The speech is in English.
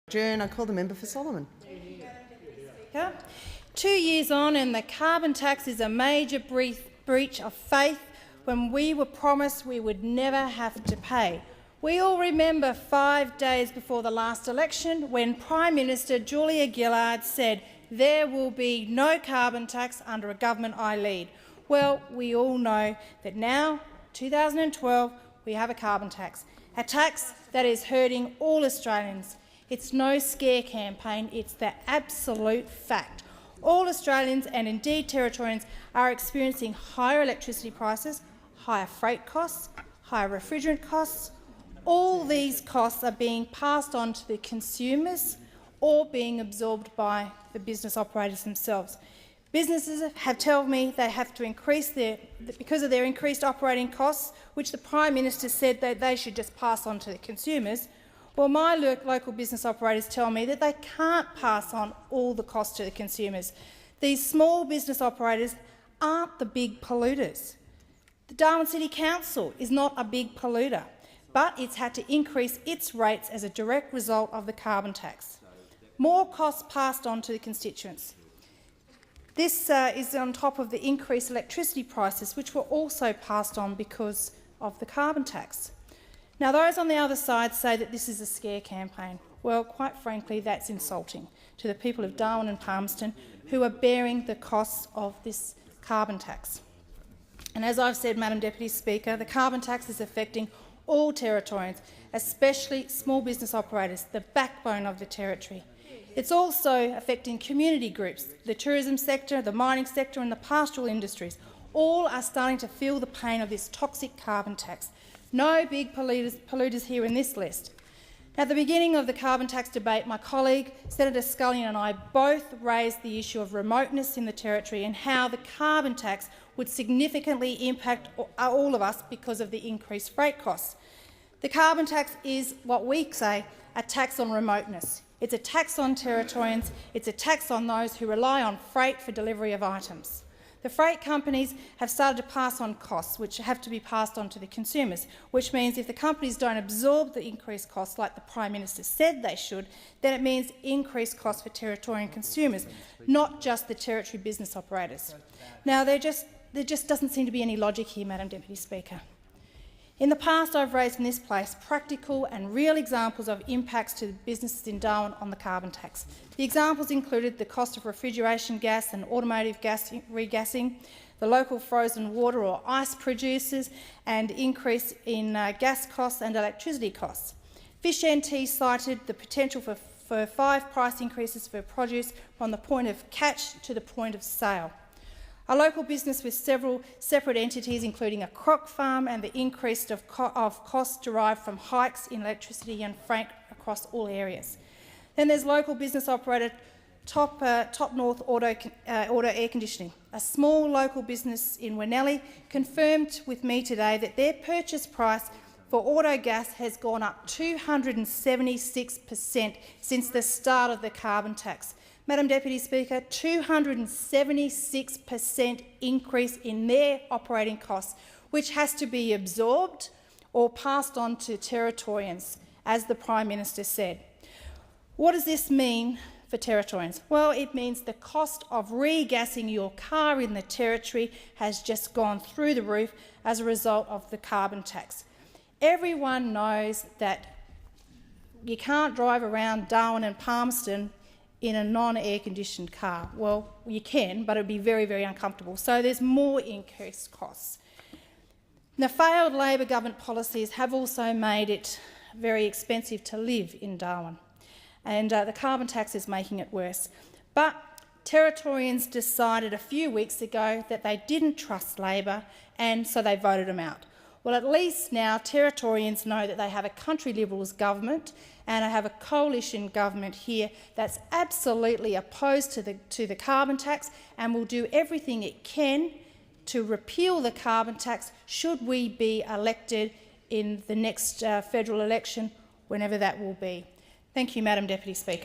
Adjourn. I call the member for Solomon. Yeah. 2 years on and the carbon tax is a major breach of faith when we were promised we would never have to pay. We all remember 5 days before the last election when Prime Minister Julia Gillard said there will be no carbon tax under a government I lead. Well, we all know that now, 2012, we have a carbon tax, a tax that is hurting all Australians. It's no scare campaign, it's the absolute fact. All Australians and indeed Territorians are experiencing higher electricity prices, higher freight costs, higher refrigerant costs. All these costs are being passed on to the consumers or being absorbed by the business operators themselves. Businesses have told me they have to increase because of their increased operating costs, which the Prime Minister said that they should just pass on to the consumers. Well, my local business operators tell me that they can't pass on all the costs to the consumers. These small business operators aren't the big polluters. The Darwin City Council is not a big polluter, but it's had to increase its rates as a direct result of the carbon tax. More costs passed on to the constituents. This is on top of the increased electricity prices, which were also passed on because of the carbon tax. Now, those on the other side say that this is a scare campaign. Well, quite frankly, that's insulting to the people of Darwin and Palmerston who are bearing the costs of this carbon tax. And as I've said, Madam Deputy Speaker, the carbon tax is affecting all Territorians, especially small business operators, the backbone of the Territory. It's also affecting community groups. The tourism sector, the mining sector and the pastoral industries all are starting to feel the pain of this toxic carbon tax. No big polluters here in this list. At the beginning of the carbon tax debate, my colleague, Senator Scullion and I both raised the issue of remoteness in the Territory and how the carbon tax would significantly impact all of us because of the increased freight costs. The carbon tax is what we say a tax on remoteness. It's a tax on Territorians. It's a tax on those who rely on freight for delivery of items. The freight companies have started to pass on costs which have to be passed on to the consumers, which means if the companies don't absorb the increased costs like the Prime Minister said they should, then it means increased costs for Territorian consumers, not just the Territory business operators. Now, there just doesn't seem to be any logic here, Madam Deputy Speaker. In the past, I've raised in this place practical and real examples of impacts to businesses in Darwin on the carbon tax. The examples included the cost of refrigeration gas and automotive gas regassing, the local frozen water or ice producers, and increase in gas costs and electricity costs. Fish NT cited the potential for 5 price increases for produce from the point of catch to the point of sale. A local business with several separate entities, including a croc farm, and the increase of costs derived from hikes in electricity and freight across all areas. Then there's local business operator Top North Auto Air Conditioning. A small local business in Winnelly confirmed with me today that their purchase price for auto gas has gone up 276% since the start of the carbon tax. Madam Deputy Speaker, 276% increase in their operating costs, which has to be absorbed or passed on to Territorians, as the Prime Minister said. What does this mean for Territorians? Well, it means the cost of regassing your car in the Territory has just gone through the roof as a result of the carbon tax. Everyone knows that you can't drive around Darwin and Palmerston in a non-air-conditioned car. Well, you can, but it would be very, very uncomfortable. So there's more increased costs. Now, failed Labor government policies have also made it very expensive to live in Darwin, and the carbon tax is making it worse. But Territorians decided a few weeks ago that they didn't trust Labor, and so they voted them out. Well, at least now Territorians know that they have a country Liberals government and I have a coalition government here that's absolutely opposed to the carbon tax and will do everything it can to repeal the carbon tax should we be elected in the next federal election, whenever that will be. Thank you, Madam Deputy Speaker.